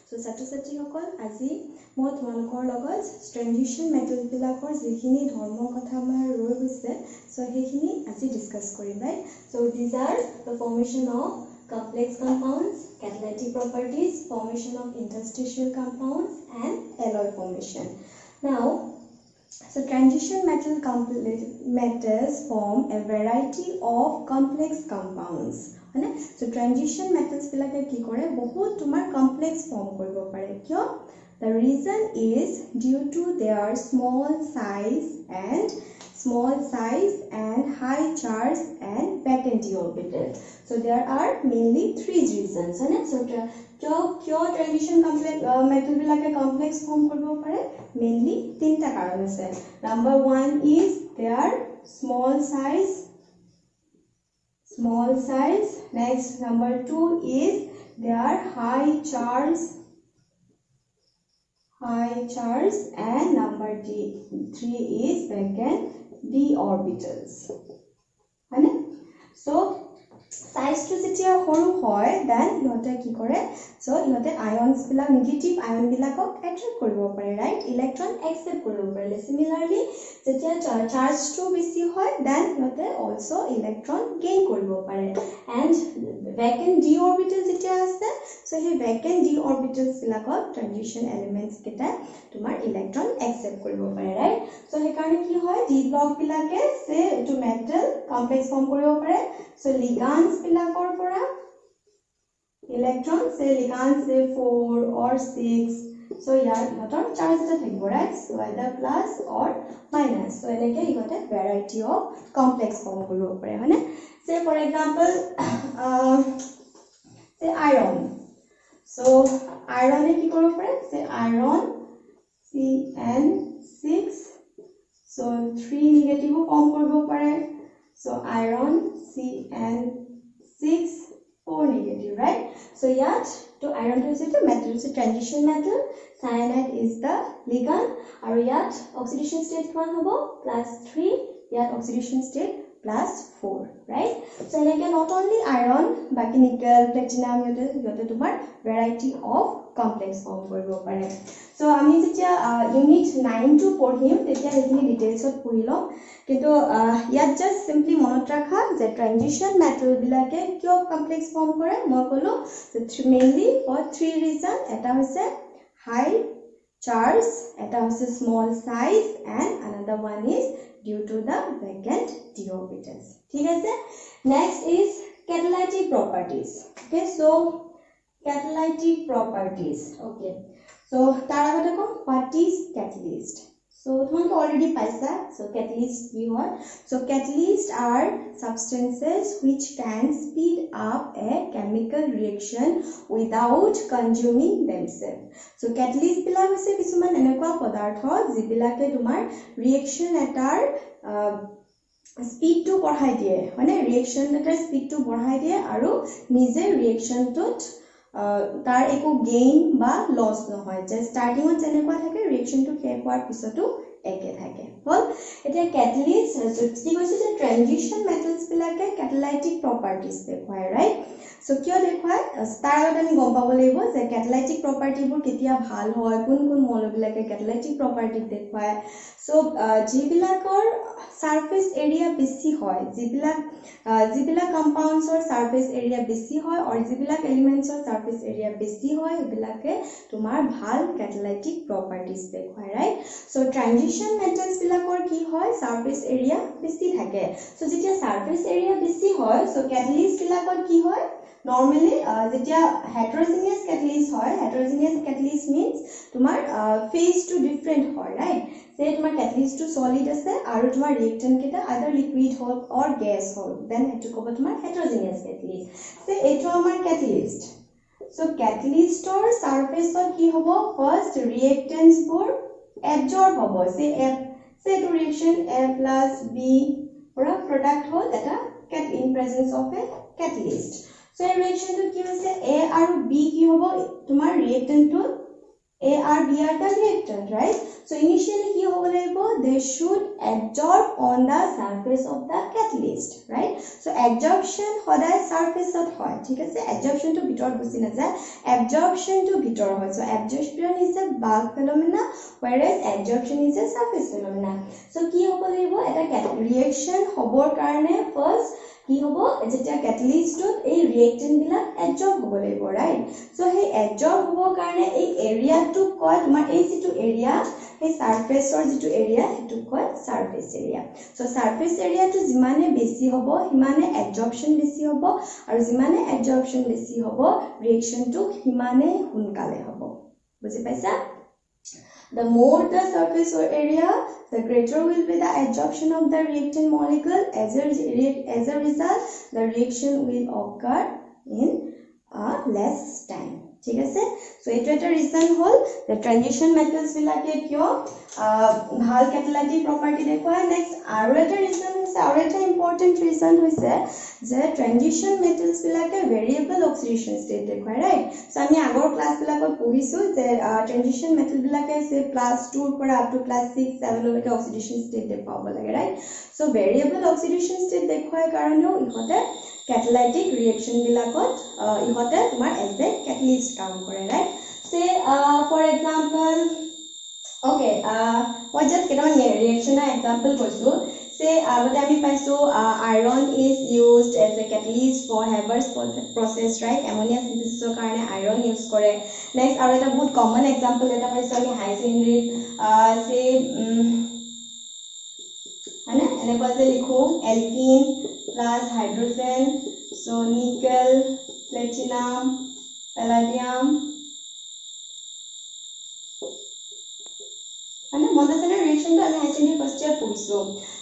So ছাত্ৰ ছাত্ৰীসকল আজি মই তোমালোকৰ লগত ট্ৰানজিশন মেথড বিলাকৰ যিখিনি ধৰ্মৰ কথা আমাৰ ৰৈ গৈছে সো সেইখিনি আজি ডিসকাস কৰিম right so these are the formation of complex compounds catalytic properties formation of interstitial compounds and alloy formation now so transition metals form a variety of complex compounds so transition metals bilake ki kore bahut tumar complex form koribo pare kyo the reason is due to their small size and high charge and vacant d orbital so there are mainly three reasons so kyo transition metal bilake complex form koribo pare mainly tinta karon ase number 1 is their small size next number 2 is their high charge and number 3 is vacant d orbitals so size to jetia horu hoy then ihote ki kore so ihote ions bila negative ion bilakok attract koribo pare right electron accept koribo pare similarly jetia charge to besi hoy then ihote also electron gain koribo pare and vacant d orbital jetia ase so he vacant d orbitals bilakok transition elements keta tumar electron accept koribo pare right so he karone ki hoy d block bilake se to metal complex form koribo pare so ligands bilakor pora electron say ligands say 4 or 6 so yar ihotor charge ta thakibo right so either plus or minus so eneke ihote variety of complex form koribo pare hane say for example say iron so iron e ki koribo pare say iron CN6 so 3 negative form koribo pare so iron CN6 4 negative right so yet to iron is a metal is a transition metal cyanide is the ligand or yet oxidation state one hobo +3 yet oxidation state +4 right so like not only iron but nickel platinum yote tumar variety of complex form koribo pare so ami jetia unit 9 to পঢ়িম তেতিয়া এখিনি details ত পঢ়িলম কিন্তু ইয়াত just simply মনত ৰাখা যে transition metal বিলাকে কিয় কমপ্লেক্স ফৰ্ম কৰে মই কলো মেইনলি ফর থ্রি রিজন এটা হৈছে হাই চার্জ এটা হৈছে small size and another one is due to the vacant d orbitals ঠিক আছে next is catalytic properties okay so catalytic properties okay so tara gote kom what is catalyst so tumulke already paisa so catalyst ki hoy so catalysts are substances which can speed up a chemical reaction without consuming themselves so catalyst bila hoise kisuman enekwa padartho jibilake tumar reaction etar speed to बढ़ाই দিয়ে মানে reaction etar speed to बढ़ाই দিয়ে aru nije reaction tot তার একো gain বা loss নহয় যে starting অত যেনেকুৱা থাকে ৰিএকচন টু শেষ হোৱাৰ পিছতো একে থাকে হল এটা ক্যাটালিস্ট কি কৈছে যে ট্ৰানজিশন মেটালস বিলাকে ক্যাটালাইটিক প্ৰপাৰ্টিজ দেখুৱায় ৰাইট সো কিয় দেখুৱায় স্টাৰত আমি গম পাব লাগিব যে ক্যাটালাইটিক প্ৰপাৰ্টিবোৰ কেতিয়া ভাল হয় কোন কোন মল বিলাকে ক্যাটালাইটিক প্ৰপাৰ্টি দেখুৱায় সো জিবিলাকৰ সাৰফেস এৰিয়া বেশি হয় জিবিলা কম্পাউন্ডসৰ সাৰফেস এৰিয়া বেশি হয় আৰ জিবিলা এলিমেন্টসৰ সাৰফেস এৰিয়া বেশি হয় এবিলাকে তোমাৰ ভাল ক্যাটালাইটিক প্ৰপাৰ্টিজ দেখুৱায় ৰাইট সো ট্ৰানজিশন মেটালস বিলাকৰ কি হয় সাৰফেস এৰিয়া বেশি থাকে সো যেতিয়া সাৰফেস এৰিয়া বেশি হয় সো ক্যাটালিস্ট বিলাকৰ কি হয় normally যেতিয়া heterogeneous catalyst হয় heterogeneous catalyst means তোমার phase to different হয় right say তোমার catalyst to solid আছে আৰু তোমার reactant কেটা either liquid hall or gas hall then এটো কব তোমার heterogeneous catalyst say এটো আমাৰ catalyst so catalyst or surface or কি হ'ব first reactants বোৰ absorb হ'ব say to reaction A plus B or a product হল এটা in presence of a catalyst so reaction to কি হৈছে A আৰু B কি হ'ব তোমাৰ reactant to A R B are the reactant, right? So initially ki hobo laibo, they should adsorb on the surface of the catalyst, right? So adsorption hoday surface of hoy, thik ase? Adsorption to bitor gusi na jay, absorption to bitor hoy. So absorption is a bulk phenomena, whereas adsorption is a surface phenomena. So ki hobo laibo, eta reaction hobor karone first কি হবো যেতিয়া ক্যাটালিস্টত এই ৰিয়েক্টেন্ট বিলাক এডজৰ্ব হ'ব লাগিব, right? So hey এডজৰ্ব হ'বৰ কাৰণে এই এৰিয়াটো কয় তোমাৰ এই যেটো এৰিয়া, এই সাৰফেসৰ যেটো এৰিয়া হেতু কয় সাৰফেস এৰিয়া। সো সাৰফেস এৰিয়াটো যিমানে বেছি হ'ব সিমানে এডজৰ্পশন বেছি হ'ব, আৰু যিমানে এডজৰ্পশন বেছি হ'ব ৰিয়েকশনটো সিমানে সোনকালে হ'ব। বুজি পাইছা? The more the surface area, the greater will be the adsorption of the reactant molecule. As a result, the reaction will occur in less time. ঠিক আছে? So এটা একটা reason hall the transition metals বিলাকে কিয় ভাল catalytic property দেখুৱায়। Next আৰু এটা reason হৈছে, আৰু এটা important reason হৈছে যে transition metals বিলাকে variable oxidation state দেখুৱায়, right? So আমি আগৰ ক্লাস বিলাকত পঢ়িছো যে transition metal বিলাকে সে +2 ৰ পৰা up to +6 7 লৈকে oxidation state দেখুৱাব লাগে, right? So variable oxidation state দেখুৱায় কাৰণেও ইহঁতে catalytic reaction bilakot ihote tumar as a catalyst kaam kore, right? Say for example, okay, what just keton reaction na example koisu. Say agote ami paisu iron is used as a catalyst for Haber's process, right? Ammonia synthesis karone iron use kore. Next aru eta bahut common example eta paisu ami high secondary say है ना, এনেকুৱা যে লিখো alkene plus hydrogen, so nickel, platinum, palladium, है ना, মনত আছে reaction to আমি হাইড্ৰোজেন ফার্স্ট ইয়ার পঢ়িছো।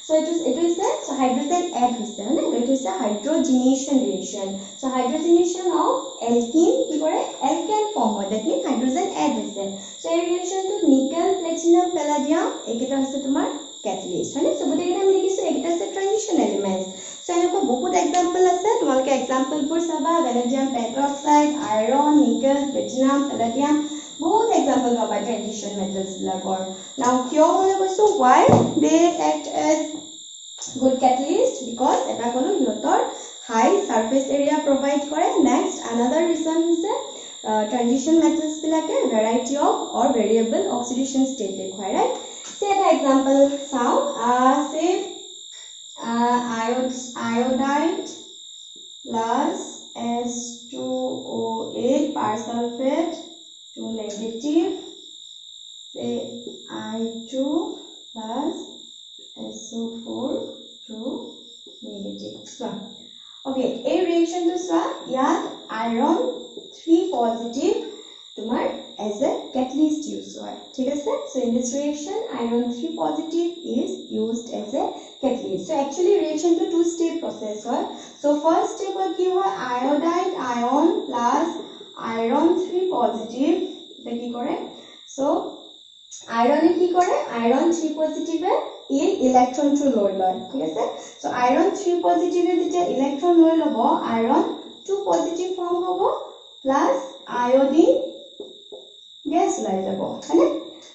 So it is so hydrogen add হৈছে, है ना, it is a hydrogenation reaction. So hydrogenation of alkene কি কৰে alkyne form হয়, that means hydrogen add হৈছে। So এই reaction to nickel, platinum, palladium এইকেইটা হৈছে তোমাৰ catalyst, है ना? So बोले कि हम लिखिছো एकटा से transition elements. So এনেকুৱা বহুত एग्जांपल আছে, তোমালোকে एग्जांपल বোৰ চাবা, vanadium peroxide, iron, nickel, platinum, palladium, বহুত एग्जांपल পাবা transition metals বিলাকৰ। Now কিয় মই কৈছো why they act as good catalyst, because এটা কলো ইহঁতৰ high surface area provide কৰে। Next another reason is transition metals বিলাকে variety of or variable oxidation state দেখুৱায়, right? Say an example sound, say iodide plus S2O8 persulfate to negative, say I2 plus SO4 to negative. So, okay, a reaction to swap, yeah, iron 3 positive tomar as a catalyst use hoy, thik ase? So in this reaction iron 3 positive is used as a catalyst. So actually reaction to two step process hoy. So first step ki hoy iodide ion plus iron 3 positive eta ki kore, so iron e ki kore iron 3 positive e এই electron to loi loy, thik ase? So iron 3 positive e jeta electron loi lobo iron 2 positive form hobo plus iodine gas lai jabo, है ना?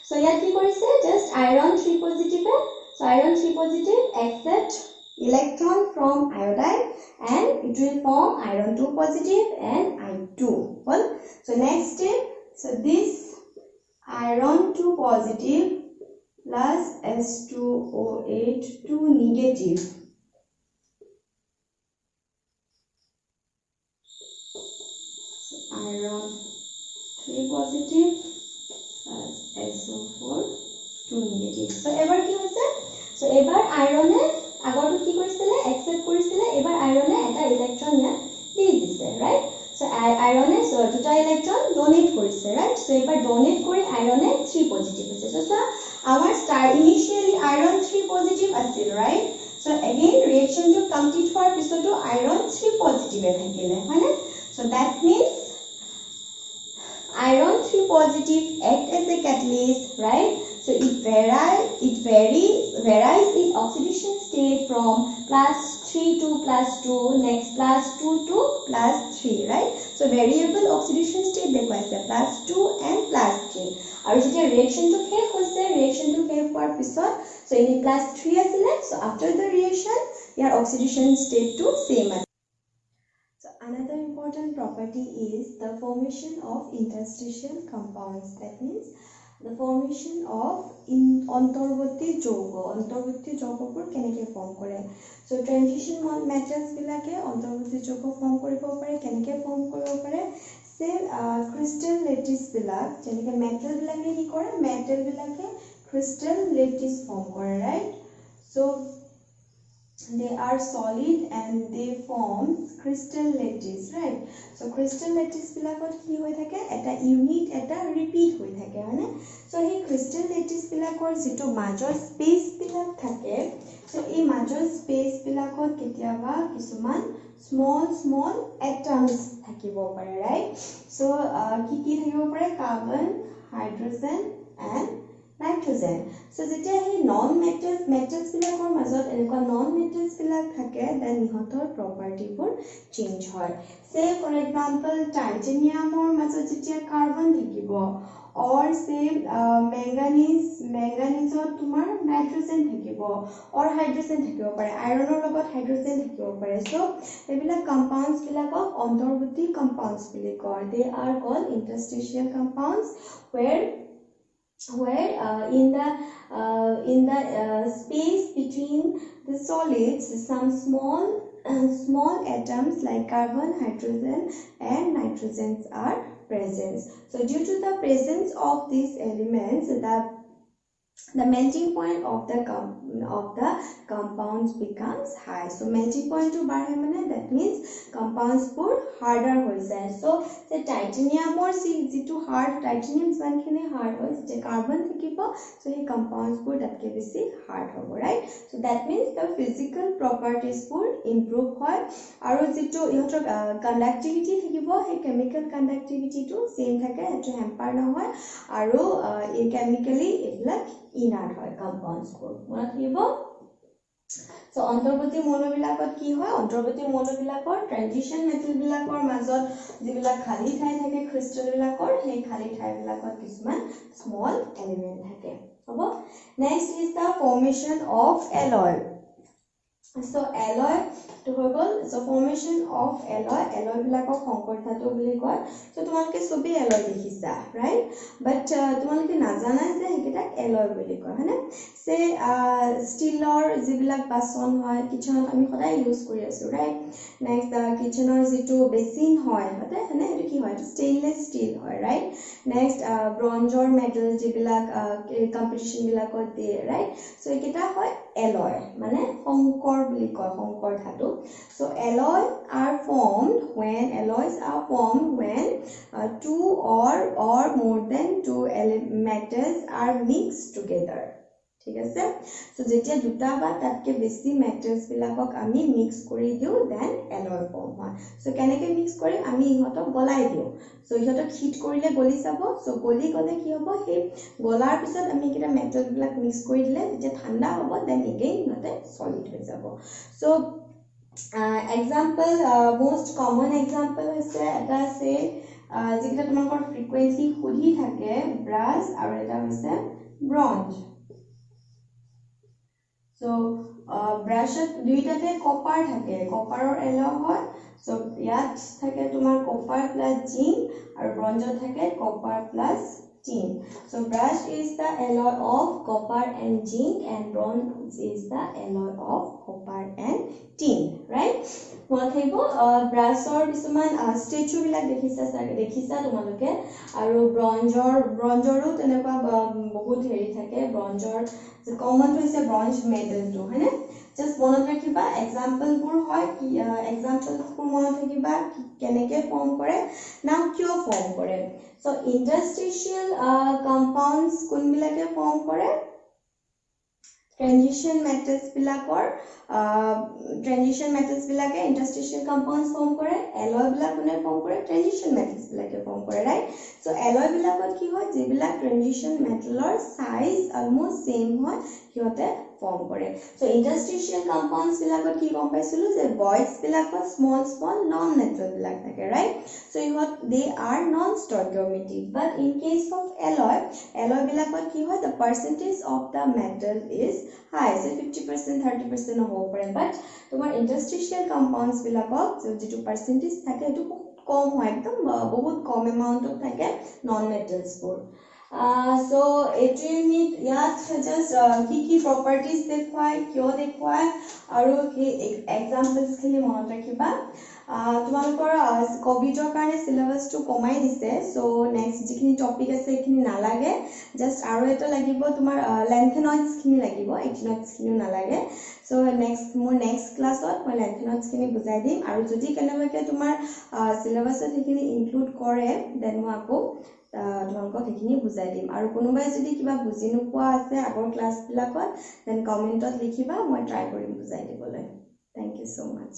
So यार की करिसे just iron 3 positive है, so iron 3 positive accept electron from iodide and it will form iron 2 positive and I2. Well, so next step, so this iron 2 positive plus S2O8 2 negative, so iron 3 positive plus SO4 2 negative. So ever কি হৈছে, so এবাৰ আইৰনে আগৰটো কি কৰিছিলে accept কৰিছিলে, এবাৰ আইৰনে এটা electron ইয়াত দি দিছে, ৰাইট? So আইৰনে so দুটা ইলেক্ট্ৰন ডোনেট কৰিছে, ৰাইট? So এবাৰ ডোনেট কৰি আইৰনে 3 পজিটিভ হৈছে। So আমাৰ স্টাৰ ইনিশিয়ালি আইৰন 3 পজিটিভ আছিল, right? So again reaction to complete হোৱাৰ পিছতো আইৰন 3 পজিটিভ থাকিলে, হয়নে? So that means iron 3 positive act as a catalyst, right? So it varies its oxidation state from +3 to +2, next +2 to +3, right? So variable oxidation state dekho ase +2 and +3. +3 আৰু যেতিয়া ৰিঅ্যাকশনটো শেষ হৈছে ৰিঅ্যাকশনটো শেষ হোৱাৰ পিছত so ini +3 আছিলে so after the reaction year oxidation state to same আছে so another important property is the formation of interstitial compounds that means the formation of অন্তৰ্বৰ্তী যৌগবোৰ কেনেকৈ ফৰ্ম কৰে so transition metals বিলাকে অন্তৰ্বৰ্তী যৌগ ফৰ্ম কৰিব পাৰে কেনেকৈ form কৰিব পাৰে say crystal lattice বিলাক যেনেকৈ metal বিলাকে কি কৰে metal বিলাকে crystal lattice form কৰে right so they are solid and they form crystal lattice right so crystal lattice bilakot ki hoy thake eta unit eta repeat hoy thake hane so he crystal lattice bilakor jito major space bilak thake so ei major space bilakot ketiaba kisuman small atoms thakibo pare right so ki thakibo pare carbon hydrogen and nitrogen so যেতিয়া হে non metals বিলাকৰ মাজত এনেকুৱা non metals বিলাক থাকে then ইহতৰ property বোৰ change হয় সে ফৰ এক্সাম্পল টাইটেনিয়ামৰ মাজত যেতিয়া কাৰ্বন থাকিব or say manganese তোমাৰ নাইট্ৰজেন থাকিব or হাইড্ৰোজেন থাকিব পাৰে আইৰণৰ লগত হাইড্ৰোজেন থাকিব পাৰে so এবিলাক কম্পাউণ্ডছ বিলাকক অন্তৰ্বৰ্তী কম্পাউণ্ডছ বুলি কয় they are called interstitial compounds where in the space between the solids some small atoms like carbon hydrogen and nitrogen are present so due to the presence of these elements the melting point of the compounds becomes high so melting point to bare mane that means compounds pur harder hoy jay so the titanium or jitu hard titanium sankhine hard hoy je carbon thakibo so he compounds pur datke beshi hard hobo right so that means the physical properties pur improve hoy aru jitu ihotor conductivity thakibo he chemical conductivity to same thake eto hamper na hoy aru chemically eblak inert hoy compounds pur mona thibo so অন্তৰ্বৰ্তী মৌল বিলাকত কি হয় অন্তৰ্বৰ্তী মৌল বিলাকৰ transition metal বিলাকৰ মাজত যিবিলাক খালি ঠাই থাকে ক্ৰিস্টাল বিলাকৰ সেই খালি ঠাই বিলাকত কিছুমান স্মল এলিমেন্ট থাকে হ'ব next is the formation of alloy so alloy to hoigol so formation of alloy bilakok সংকৰ ধাতু বুলি কয় so তোমালকে সবে alloy দেখিছা right but তোমালকে নাজানা যে হেকিটাক alloy বুলি কয় হয়নে সে ষ্টিলৰ যিবিলাক বাসন হয় কিচেনত আমি সদায় ইউজ কৰি আছো right next the কিচেনৰ যিটো বেচিন হয় হতে হনে এটো কি হয় stainless steel হয় right next bronzer metal যিবিলাক কম্পিটিশন বিলাকত দিয়ে right so একিটা হয় alloy মানে সংকৰ বুলি কয় সংকৰ ধাতু so alloys are formed when two or more than two metals are mixed together ঠিক আছে so যেতিয়া দুটা বা তাতকে বেছি মেটালস বিলাকক আমি মিক্স কৰি দিও দেন alloy form হয় so কেনেকৈ মিক্স কৰি আমি ইহতক গলাই দিও so ইহতক হিট কৰিলে গলি যাব so গলি গলে কি হ'ব হে গলাৰ পিছত আমি কিটা মেটাল বিলাক মিক্স কৰি দিলে যেতিয়া ঠাণ্ডা হ'ব দেন এগেইন নতে সলিড হৈ যাব so example most common example আছে এটা আছে যেটা তোমাকৰ frequency খুলি থাকে ব্ৰাছ আৰু এটা হৈছে ব্ৰঞ্জ so brush দুইটাতে কপাৰ থাকে কপাৰৰ এলয় হয় so ইয়াত থাকে তোমাৰ কপাৰ প্লাস জিংক আৰু ব্ৰঞ্জত থাকে copper plus tin so brass is the alloy of copper and zinc and bronze is the alloy of copper and tin right মনত থাকিব ব্ৰাছৰ কিছুমান স্ট্যাচু বিলাক দেখিছা তোমালোকে আৰু ব্ৰঞ্জৰো তেনেকুৱা বহুত হেৰি থাকে ব্ৰঞ্জৰ যে কমন হৈছে ব্ৰঞ্জ মেডেল টো হয়নে just মনত ৰাখিবা এক্সাম্পল বোৰ হয় কি এক্সাম্পলস বোৰ মনত ৰাখিবা কেনেকৈ ফৰ্ম কৰে নাও কিয় ফৰ্ম কৰে so interstitial compounds কোনবিলাকে ফৰ্ম কৰে transition metals bilake interstitial compounds form kore alloy bilak kone form kore transition metals bilake form kore right so alloy bilakot ki hoy je bilak transition metalor size almost same hoy hiote form kore so interstitial compounds bilakot ki kom paisilu je voids bilakot small non metal bilak thake right so they are non stoichiometric but in case of alloy alloy বিলাকত কি হয় the percentage of the metal is high, so 50% 30% হ'ব পাৰে, but তোমাৰ interstitial compounds বিলাকত যেটো percentage থাকে এটো বহুত কম হয়, একদম বহুত কম এমাউন্টত থাকে non metals বোৰ। So এট্ৰিনিক ইয়াত just কি properties দেখুৱাই কিয় দেখুৱাই আৰু কি examples খিনি মনত ৰাখিবা। তোমালোকৰ কোভিডৰ কাৰণে সিলেবাসটো কমাই দিছে, সো নেক্সট যিখিনি টপিক আছে এইখিনি নালাগে, জাস্ট আৰু এটা লাগিব তোমাৰ লেন্থেনইডছ খিনি লাগিব, এক্টিনইডছ খিনি নালাগে। সো মোৰ নেক্সট ক্লাছত মই লেন্থেনইডছ খিনি বুজাই দিম, আৰু যদি কেনেবাকে তোমাৰ সিলেবাসত সেইখিনি ইনক্লুড কৰে দেন মই আকৌ তোমালোকক সেইখিনি বুজাই দিম। আৰু কোনোবাই যদি কিবা বুজি নোপোৱা আছে আগৰ ক্লাছবিলাকত দেন কমেণ্টত লিখিবা, মই ট্ৰাই কৰিম বুজাই দিবলৈ। থ্যাংক ইউ সো মাচ।